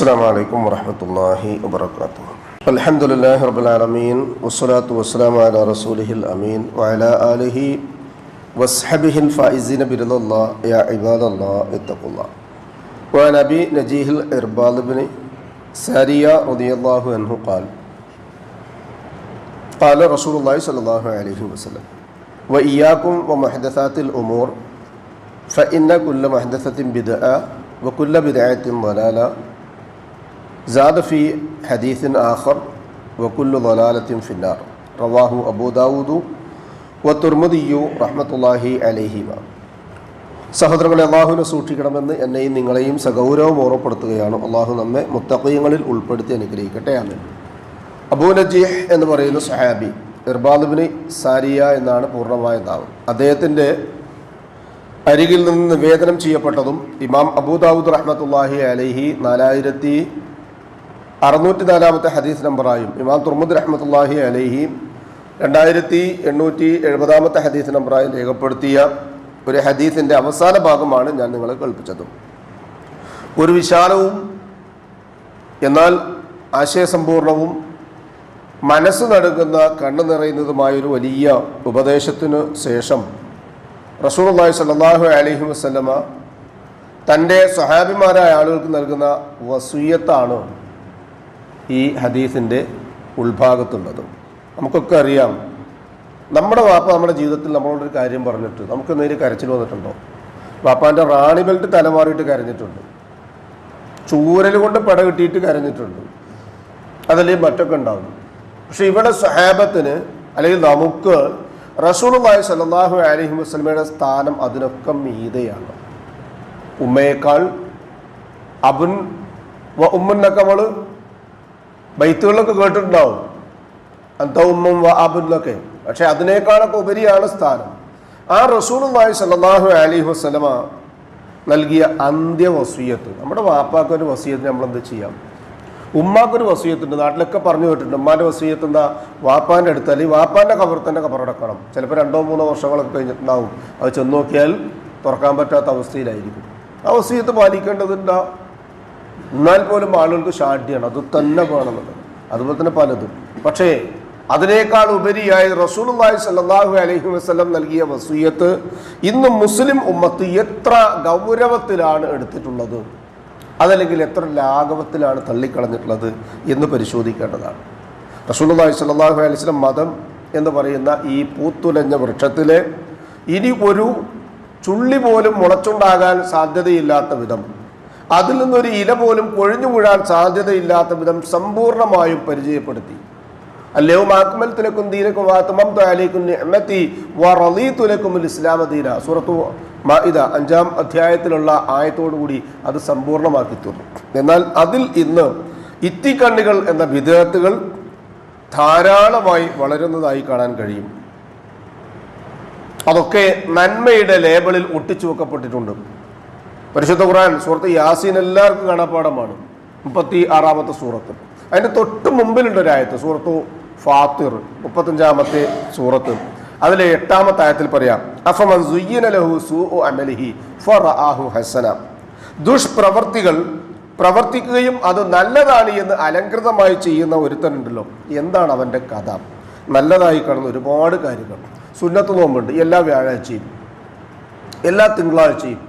السلام عليكم ورحمة الله وبركاته. الحمد لله رب العالمين والصلاة والسلام على رسوله الأمين وعلى آله وصحبه الفائزين برضا الله يا عباد الله اتقوا الله. وعن أبي نجيه الإرباض بن سارية رضي الله عنه قال رسول الله صلى الله عليه وسلم وإياكم ومحدثات الأمور فإن كل محدثة بدعة وكل بدعة ضلالة زاد في حديث آخر وكل ضلالة في النار رواه أبو داود والترمذي رحمة الله عليهما. സഹോദരങ്ങളെ, അള്ളാഹുവിനെ സൂക്ഷിക്കണമെന്ന് എന്നെയും നിങ്ങളെയും സഗൗരവം ഓർമ്മപ്പെടുത്തുകയാണ്. അള്ളാഹു നമ്മെ മുത്തഖീങ്ങളിൽ ഉൾപ്പെടുത്തി അനുഗ്രഹിക്കട്ടെ. ആമീൻ. അബൂ നജീഹ് എന്ന് പറയുന്ന സഹാബി, ഇർബാദ് ഇബ്നു സാരിയ എന്നാണ് പൂർണ്ണമായ നാമം. അദ്ദേഹത്തിൻ്റെ അരികിൽ നിന്ന് നിവേദനം ചെയ്യപ്പെട്ടതും ഇമാം അബൂ ദാവൂദ് റഹ്മത്തുള്ളാഹി അലൈഹി 4604 ഹദീസ് നമ്പറായും ഇമാം തുർമുദ് റഹ്മത്തുള്ളാഹി അലൈഹി 2870 ഹദീസ് നമ്പറായും രേഖപ്പെടുത്തിയ ഒരു ഹദീസിൻ്റെ അവസാന ഭാഗമാണ് ഞാൻ നിങ്ങളെ കേൾപ്പിച്ചത്. ഒരു വിശാലവും എന്നാൽ ആശയസമ്പൂർണവും മനസ്സ് നടുങ്ങുന്ന കണ്ണു നിറയുന്നതുമായൊരു വലിയ ഉപദേശത്തിനു ശേഷം റസൂലുള്ളാഹി സ്വല്ലല്ലാഹു അലൈഹി വസല്ലമ തൻ്റെ സ്വഹാബിമാരായ ആളുകൾക്ക് നൽകുന്ന വസിയ്യത്താണ് ഈ ഹദീസിൻ്റെ ഉൾഭാഗത്തുള്ളത്. നമുക്കൊക്കെ അറിയാം, നമ്മുടെ വാപ്പ നമ്മുടെ ജീവിതത്തിൽ നമ്മളോടൊരു കാര്യം പറഞ്ഞിട്ട് നമുക്ക് നേരെ കരച്ചിൽ വന്നിട്ടുണ്ടോ? വാപ്പാൻ്റെ റാണി ബെൽറ്റ് തലമാറിയിട്ട് കരഞ്ഞിട്ടുണ്ട്, ചൂരൽ കൊണ്ട് പട കിട്ടിയിട്ട് കരഞ്ഞിട്ടുണ്ട്, അതല്ലെങ്കിൽ മറ്റൊക്കെ ഉണ്ടാവും. പക്ഷെ ഇവിടെ സ്വഹാബത്തിന് അല്ലെങ്കിൽ നമുക്ക് റസൂലുള്ളാഹി സ്വല്ലല്ലാഹു അലൈഹി വസല്ലമയുടെ സ്ഥാനം അതിനൊക്കെ മീതെയാണ്. ഉമ്മയേക്കാൾ അബുൻ വ ഉമ്മുന്നൊക്കെ നമ്മൾ ബൈത്തുകളിലൊക്കെ കേട്ടിട്ടുണ്ടാവും, അന്ത ഉമ്മും വ അബുന്നൊക്കെ. പക്ഷെ അതിനേക്കാളൊക്കെ ഉപരിയാണ് സ്ഥാനം. ആ റസൂലുള്ളാഹി സ്വല്ലല്ലാഹു അലൈഹി വസല്ലമ നൽകിയ അന്ത്യ വസിയ്യത്ത്, നമ്മുടെ വാപ്പാക്കൊരു വസിയ്യത്തിന് നമ്മളെന്ത് ചെയ്യാം? ഉമ്മാക്കൊരു വസിയ്യത്തുണ്ട്, നാട്ടിലൊക്കെ പറഞ്ഞു കേട്ടിട്ടുണ്ട്. ഉമ്മാൻ്റെ വസിയ്യത്ത് എന്താ? വാപ്പാൻ്റെ അടുത്ത് അല്ലെങ്കിൽ വാപ്പാൻ്റെ തന്നെ കബറടക്കണം. ചിലപ്പോൾ 2-3 വർഷങ്ങളൊക്കെ കഴിഞ്ഞിട്ടുണ്ടാവും. അത് ചെന്ന് നോക്കിയാൽ തുറക്കാൻ പറ്റാത്ത അവസ്ഥയിലായിരിക്കും. ആ വസിയ്യത്ത് പാലിക്കേണ്ടതുണ്ടാ. എന്നാൽ പോലും ആളുകൾക്ക് ഷാഢ്യാണ്, അത് തന്നെ വേണമെന്നത്. അതുപോലെ തന്നെ പലതും. പക്ഷേ അതിനേക്കാൾ ഉപരിയായി റസൂലുള്ളാഹി സ്വല്ലല്ലാഹു അലൈഹി വസല്ലം നൽകിയ വസിയ്യത്ത് ഇന്ന് മുസ്ലിം ഉമ്മത്ത് എത്ര ഗൗരവത്തിലാണ് എടുത്തിട്ടുള്ളത്, അതല്ലെങ്കിൽ എത്ര ലാഘവത്തിലാണ് തള്ളിക്കളഞ്ഞിട്ടുള്ളത് എന്ന് പരിശോധിക്കേണ്ടതാണ്. റസൂലുള്ളാഹി സ്വല്ലല്ലാഹു അലൈഹി വസല്ലം മതം എന്ന് പറയുന്ന ഈ പൂത്തുലഞ്ഞ വൃക്ഷത്തിലെ ഇനി ഒരു ചുള്ളി പോലും മുളച്ചുണ്ടാകാൻ സാധ്യതയില്ലാത്ത വിധം, അതിൽ നിന്നൊരു ഇല പോലും കൊഴിഞ്ഞു വീഴാൻ സാധ്യതയില്ലാത്ത വിധം സമ്പൂർണമായും പരിചയപ്പെടുത്തി. അല്ലയോ അക്മൽതു ലക്കും ദീനക്കും വഅത്മംതു അലൈക്കും നിഅമതി വറളീതു ലക്കുമുൽ ഇസ്ലാമ ദീന. സൂറത്തു മാഇദ 5-ാം അധ്യായത്തിലുള്ള ആയത്തോടുകൂടി അത് സമ്പൂർണ്ണമാക്കി തീർന്നു. എന്നാൽ അതിൽ ഇന്ന് ഇത്തിക്കണ്ണികൾ എന്ന വിദഅത്തുകൾ ധാരാളമായി വളരുന്നതായി കാണാൻ കഴിയും. അതൊക്കെ നന്മയുടെ ലേബലിൽ ഒട്ടിച്ചു വെക്കപ്പെട്ടിട്ടുണ്ട്. പരിശുദ്ധ ഖുർആൻ സൂറത്ത് യാസീൻ എല്ലാവർക്കും കാണാപ്പാടമാണ്. 36-ാമത്തെ സൂറത്ത്. അതിൻ്റെ തൊട്ട് മുമ്പിലുണ്ടൊരായത്ത് സൂറത്തു ഫാത്തിർ 35-ാമത്തെ സൂറത്ത്. അതിലെ 8-ാമത്തെ ആയത്തിൽ പറയാം, അഫമൻ സുയ്യിന ലഹു സൂഉ അമലിഹി ഫറആഹു ഹസന. ദുഷ്പ്രവർത്തികൾ പ്രവർത്തിക്കുകയും അത് നല്ലതാണ് എന്ന് അലങ്കൃതമായി ചെയ്യുന്ന ഒരുത്തനുണ്ടല്ലോ, എന്താണ് അവൻ്റെ കഥ? നല്ലതായി കാണുന്ന ഒരുപാട് കാര്യങ്ങൾ. സുന്നത്ത് നോമ്പുണ്ട് എല്ലാ വ്യാഴാഴ്ചയും, എല്ലാ തിങ്കളാഴ്ചയും.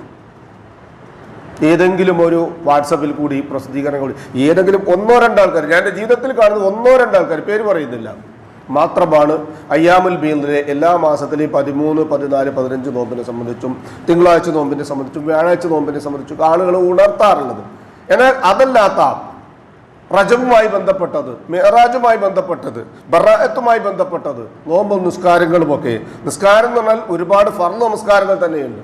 ഏതെങ്കിലും ഒരു വാട്സപ്പിൽ കൂടി പ്രസിദ്ധീകരണങ്ങൾ, ഏതെങ്കിലും 1-2 ആൾക്കാർ, ഞാൻ എൻ്റെ ജീവിതത്തിൽ കാണുന്നത് 1-2 ആൾക്കാർ, പേര് പറയുന്നില്ല, മാത്രമാണ് അയ്യാമുൽ ബീദിലെ എല്ലാ മാസത്തിലെയും 13, 14, 15 നോമ്പിനെ സംബന്ധിച്ചും തിങ്കളാഴ്ച നോമ്പിനെ സംബന്ധിച്ചും വ്യാഴാഴ്ച നോമ്പിനെ സംബന്ധിച്ചും ആളുകൾ ഉണർത്താറുള്ളത്. എന്നാൽ അതല്ലാത്ത റജബുമായി ബന്ധപ്പെട്ടത്, മിഅ്റാജുമായി ബന്ധപ്പെട്ടത്, ബറാഅത്തുമായി ബന്ധപ്പെട്ടത്, നോമ്പും നിസ്കാരങ്ങളുമൊക്കെ. നിസ്കാരം എന്ന് പറഞ്ഞാൽ ഒരുപാട് ഫർള് നമസ്കാരങ്ങൾ തന്നെയുണ്ട്,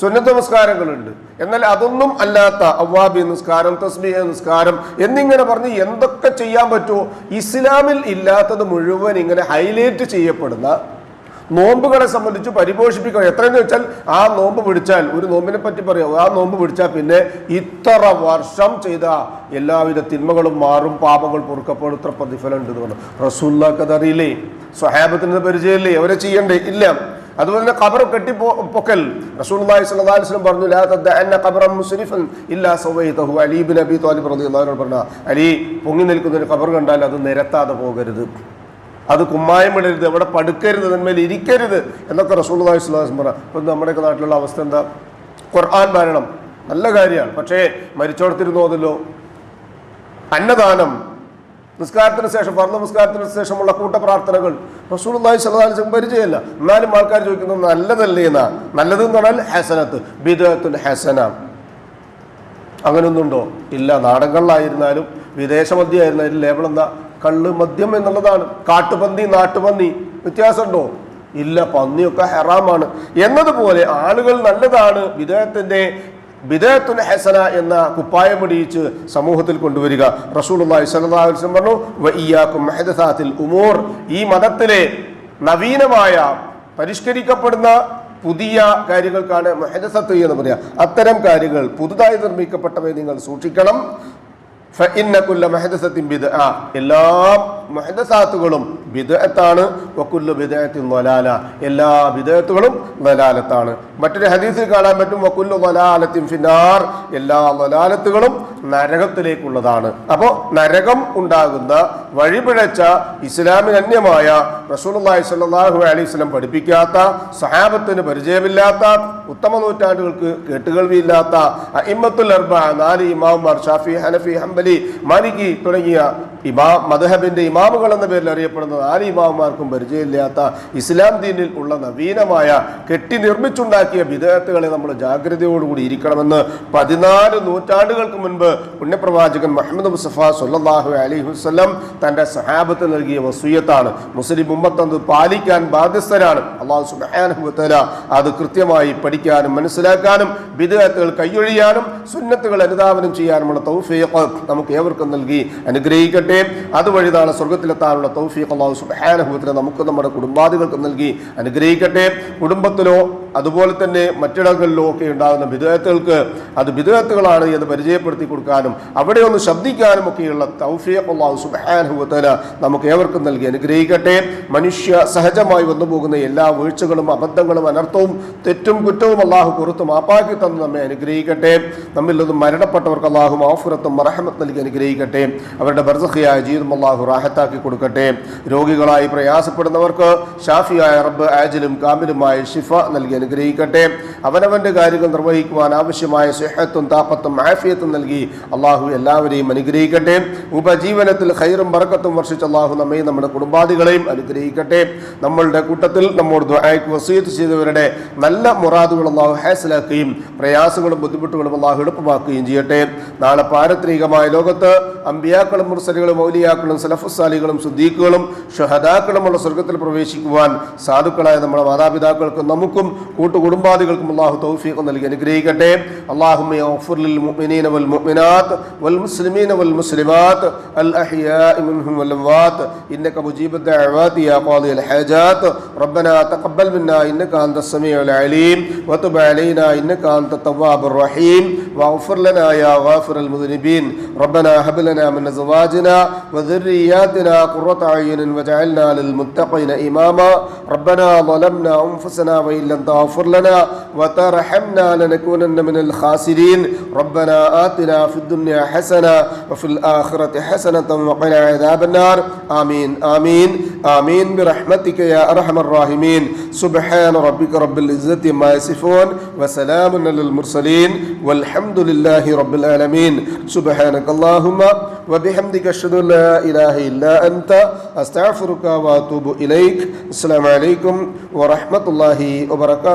സുന്നത്ത് നമസ്കാരങ്ങളുണ്ട്. എന്നാൽ അതൊന്നും അല്ലാത്ത അവ്വാബി നിസ്കാരം, തസ്ബീഹ് നിസ്കാരം എന്നിങ്ങനെ പറഞ്ഞ് എന്തൊക്കെ ചെയ്യാൻ പറ്റുമോ ഇസ്ലാമിൽ ഇല്ലാത്തത് മുഴുവൻ ഇങ്ങനെ ഹൈലൈറ്റ് ചെയ്യപ്പെടുന്ന നോമ്പുകളെ സംബന്ധിച്ച് പരിപോഷിപ്പിക്കുക. എത്രയെന്ന് വെച്ചാൽ ആ നോമ്പ് പിടിച്ചാൽ, ഒരു നോമ്പിനെ പറ്റി പറയാം, ആ നോമ്പ് പിടിച്ചാൽ പിന്നെ ഇത്ര വർഷം ചെയ്ത എല്ലാവിധ തിന്മകളും മാറും, പാപങ്ങൾ പൊറുക്കപ്പെടും, ഇത്ര പ്രതിഫലം ഉണ്ട് എന്ന് പറഞ്ഞു. റസൂലുള്ളാഹിക്ക് അതറിയില്ലേ? സ്വഹാബത്തിന് പരിചയമില്ലേ? അവരെ ചെയ്യണ്ടേ? ഇല്ല. അതുപോലെ തന്നെ ഖബർ കെട്ടിപ്പൊക്കൽ. റസൂലുള്ളാഹി സ്വല്ലല്ലാഹു അലൈഹി വസല്ലം പറഞ്ഞു, ലാ തദ്അന്ന ഖബറൻ മുസ്രിഫൻ ഇല്ലാ സവൈതഹു. അലി ഇബ്നു അബി ത്വാലിബ് റളിയല്ലാഹു അൻഹു പറഞ്ഞു, അലി പൊങ്ങി നിൽക്കുന്ന ഒരു ഖബർ കണ്ടാൽ അത് നിരത്താതെ പോകരുത്, അത് കുമ്മായം ഇടരുത്, അവിടെ പടുക്കരുത്, അതിന്മേൽ ഇരിക്കരുത് എന്നൊക്കെ റസൂലുള്ളാഹി സ്വല്ലല്ലാഹു അലൈഹി വസല്ലം പറഞ്ഞു. ഇപ്പം നമ്മുടെയൊക്കെ നാട്ടിലുള്ള അവസ്ഥ എന്താ? ഖുർആൻ പാരായണം നല്ല കാര്യമാണ്, പക്ഷേ മരിച്ചോടത്തിരുന്ന് ഓതല്ലോ. അന്നദാനം, നിസ്കാരത്തിന് ശേഷം, ഫർദ് നിസ്കാരത്തിന് ശേഷമുള്ള കൂട്ടപ്രാർത്ഥനകൾ റസൂലുള്ളാഹി സ്വല്ലല്ലാഹു അലൈഹി വസല്ലം പരിചയമല്ല. എന്നാലും ആൾക്കാർ ചോദിക്കുന്നത് നല്ലതല്ലേ എന്നാ. നല്ലത് എന്ന് പറഞ്ഞാൽ ഹസനത്ത്, ബിദ്അത്തുൽ ഹസന. അങ്ങനെയൊന്നുണ്ടോ? ഇല്ല. നാടകളിലായിരുന്നാലും വിദേശ മദ്യമായിരുന്നാലും ലേബിൾ എന്താ? കള്ള് മദ്യം എന്നുള്ളതാണ്. കാട്ടുപന്നി, നാട്ടുപന്നി വ്യത്യാസമുണ്ടോ? ഇല്ല. പന്നിയൊക്കെ ഹറാമാണ് എന്നതുപോലെ ആളുകൾ നല്ലതാണ് ബിദ്അത്തുൽ ഹസന എന്ന കുപ്പായം അണിയിച്ച് സമൂഹത്തിൽ കൊണ്ടുവരിക. റസൂലുള്ളാഹി സ്വല്ലല്ലാഹു അലൈഹി വസല്ലം പറഞ്ഞു, വഇയ്യാകും മുഹദസാത്തിൽ ഉമൂർ. ഈ മതത്തിലെ നവീനമായ പരിഷ്കരിക്കപ്പെടുന്ന പുതിയ കാര്യങ്ങൾക്കാണ് മുഹദസത്ത് എന്ന് പറയുക. അത്തരം കാര്യങ്ങൾ, പുതുതായി നിർമ്മിക്കപ്പെട്ടവയെ നിങ്ങൾ സൂക്ഷിക്കണം. ഫഇന്ന കുല്ല മുഹദസത്തിൻ ബിദ്അ. എല്ലാ മുഹദസാത്തുകളും ബിദ്അത്താണ്. വകുല്ലു ബിദ്അത്തിൻ ളലാല. എല്ലാ ബിദ്അത്തുകളും ളലാലത്താണ്. മറ്റൊരു ഹദീസിൽ കാണാൻ പറ്റും, വകുല്ലു ളലാലത്തിൻ ഫിന്നാർ. എല്ലാ ളലാലത്തുകളും നരകത്തിലേക്കുള്ളതാണ്. അപ്പോൾ നരകം ഉണ്ടാകുന്ന വഴിപിഴച്ച ഇസ്ലാമിന് അന്യമായ റസൂലുള്ളാഹി സ്വല്ലല്ലാഹു അലൈഹി വസല്ലം പഠിപ്പിക്കാത്ത, സഹാബത്തിന് പരിചയമില്ലാത്ത, ഉത്തമ നൂറ്റാണ്ടുകൾക്ക് കേട്ടുകേൾവിയില്ലാത്ത അഇമ്മത്തുൽ അർബഅ, 4 ഇമാമുമാർ, ഷാഫി, ഹനഫി, ഹംബലി, മാലിക്കി തുടങ്ങിയ മദ്ഹബിന്റെ ഇമാമുകൾ എന്ന പേരിൽ അറിയപ്പെടുന്ന 4 ഇമാമുമാർക്കും പരിചയമില്ലാത്ത ഇസ്ലാം ദീനിൽ ഉള്ള നവീനമായ കെട്ടി നിർമ്മിച്ചുണ്ടാക്കിയ ബിദ്അത്തുകളെ നമ്മൾ ജാഗ്രതയോടുകൂടി ഇരിക്കണമെന്ന് 14 നൂറ്റാണ്ടുകൾക്ക് മുൻപ് പുണ്യപ്രവാചകൻ മുഹമ്മദ് മുസ്തഫ സ്വല്ലല്ലാഹു അലൈഹി വസല്ലം തന്റെ സഹാബത്ത് നൽകിയ വസിയ്യത്താണ്. മുസ്ലിം ഉമ്മത്ത് അത് പാലിക്കാൻ ബാധ്യസ്ഥരാണ്. അല്ലാഹു സുബ്ഹാനഹു വ തആല അത് കൃത്യമായി പഠിക്കാനും മനസ്സിലാക്കാനും ബിദ്അത്തുകൾ കൈയൊഴിയാനും സുന്നത്തുകൾ അനുധാവനം ചെയ്യാനുമുള്ള തൗഫീഖ് നമുക്ക് ഏവർക്കും നൽകി അനുഗ്രഹിക്കട്ടെ. അതുവഴി നാളെ സ്വർഗത്തിലെത്താനുള്ള തൗഫീഖ് അല്ലാഹു സുബ്ഹാനഹു വ തആല നമുക്ക് നമ്മുടെ കുടുംബാദികൾക്ക് നൽകി അനുഗ്രഹിക്കട്ടെ. കുടുംബത്തിലോ അതുപോലെ തന്നെ മറ്റിടങ്ങളിലോ ഒക്കെ ഉണ്ടാകുന്ന ബിദ്അത്തുകൾക്ക് അത് ബിദ്അത്തുകളാണ് എന്ന് പരിചയപ്പെടുത്തി കൊടുക്കാനും അവിടെ ഒന്ന് ശബ്ദിക്കാനും ഒക്കെയുള്ള തൗഫീഖ് അല്ലാഹു സുബ്ഹാനഹു വ തആല നമുക്ക് ഏവർക്കും നൽകി അനുഗ്രഹിക്കട്ടെ. മനുഷ്യ സഹജമായി വന്നുപോകുന്ന എല്ലാ വീഴ്ചകളും അബദ്ധങ്ങളും അനർത്ഥവും തെറ്റും കുറ്റവും അല്ലാഹു പുറത്ത് മാപ്പാക്കി തന്ന് നമ്മെ അനുഗ്രഹിക്കട്ടെ. നമ്മിൽ നിന്നും മരണപ്പെട്ടവർക്ക് അല്ലാഹു മഗ്ഫിറത്തും റഹ്മത്ത് നൽകി അനുഗ്രഹിക്കട്ടെ. അവരുടെ ബർസഖിയായ ജീവിതം അല്ലാഹു റാഹത്താക്കി കൊടുക്കട്ടെ. രോഗികളായി പ്രയാസപ്പെടുന്നവർക്ക് ഷാഫിയായ റബ്ബ് ആജിലും കാമിലുമായ ശിഫ നൽകി അനുഗ്രഹിക്കട്ടെ. അവനവന്റെ കാര്യങ്ങൾ നിർവഹിക്കുവാൻ ആവശ്യമായ സിഹത്തും താഖത്തും ആഫിയത്തും നൽകി അല്ലാഹു എല്ലാവരെയും അനുഗ്രഹിക്കട്ടെ. ഉപജീവനത്തിൽ ഖൈറും ബറക്കത്തും വർഷിച്ച അല്ലാഹു നമ്മയും നമ്മുടെ കുടുംബാദികളെയും അനുഗ്രഹിക്കട്ടെ. നമ്മളുടെ കൂട്ടത്തിൽ നമ്മോട് ദുആയ്ക്ക് വസിയത്ത് ചെയ്തവരുടെ നല്ല മുറാദുകൾ അല്ലാഹു ഹാസിലാക്കുകയും പ്രയാസങ്ങളും ബുദ്ധിമുട്ടുകളും അല്ലാഹു എളുപ്പമാക്കുകയും ചെയ്യട്ടെ. നാളെ പാരത്രികമായ ലോകത്ത് അമ്പിയാക്കളും മുർസലുകളും ഔലിയാക്കളും സലഫുസ് സാലികളും സുദ്ദീഖുകളും ഷുഹദാക്കളുമുള്ള സ്വർഗ്ഗത്തിൽ പ്രവേശിക്കുവാൻ സാധുക്കളായ നമ്മുടെ മാതാപിതാക്കൾക്കും നമുക്കും കൂട്ടുകുടുംബാദികൾക്കും അല്ലാഹു തൗഫീഖ് നൽകി അനുഗ്രഹിക്കട്ടെ. അല്ലാഹുമ്മ യഗ്ഫിർ ലിൽ മുഅ്മിനീന വൽ മുഅ്മിനാത്ത് വൽ മുസ്ലിമീന വൽ മുസ്ലിമാത്ത് അൽ അഹ്യാഇ മിൻഹും വൽ അംവാത്ത് ഇന്നക മുജീബുദ് ദഅവാതി യാ ഖാദിയൽ ഹാജാത്ത് റബ്ബനാ തഖബ്ബൽ മിന്നാ ഇന്നക അൻതസ് സമീഉൽ അലീം വതുബ് അലൈനാ ഇന്നക അൻതത് തവ്വാബുർ റഹീം വഗ്ഫിർ ലനാ യാ ഗാഫിറൽ മുദ്നിബീൻ റബ്ബനാ ഹബ് ലനാ മിൻ അസ്വാജിനാ വദുർരിയ്യാതിനാ ഖുർറത അയ്യുനിൻ വജഅൽനാ ലിൽ മുത്തഖീന ഇമാമാ റബ്ബനാ ളലംനാ അൻഫുസനാ വഇൻ ലം തഗ്ഫിർ ലനാ വതർഹംനാ ലനകൂനന്ന മിനൽ ഖാസിരീൻ റബ്ബനാ ആതിനാ ഫിദ് ദുനിയാ ഹസന വഫിൽ ആഖിറതി ഹസനതൻ വഖിനാ അദാബൻ നാർ ആമീൻ ആമീൻ ആമീൻ ബിറഹ്മതിക യാ അർഹമർ റഹീമീൻ സുബ്ഹാന റബ്ബിക റബ്ബിൽ ഇസ്സതി അമ്മാ യസിഫൂൻ വസലാമുൻ അലൽ മുർസലീൻ വൽഹംദുലില്ലാഹി റബ്ബിൽ ആലമീൻ സുബ്ഹാനകല്ലാഹുമ്മ വബിഹംദിക അശ്ഹദു ലാ ഇലാഹ ഇല്ലാ അൻത അസ്തഗ്ഫിറുക വഅതൂബു ഇലൈക്. അസ്സലാമു അലൈക്കും വറഹ്മത്തുള്ളാഹി വബറകാതുഹു.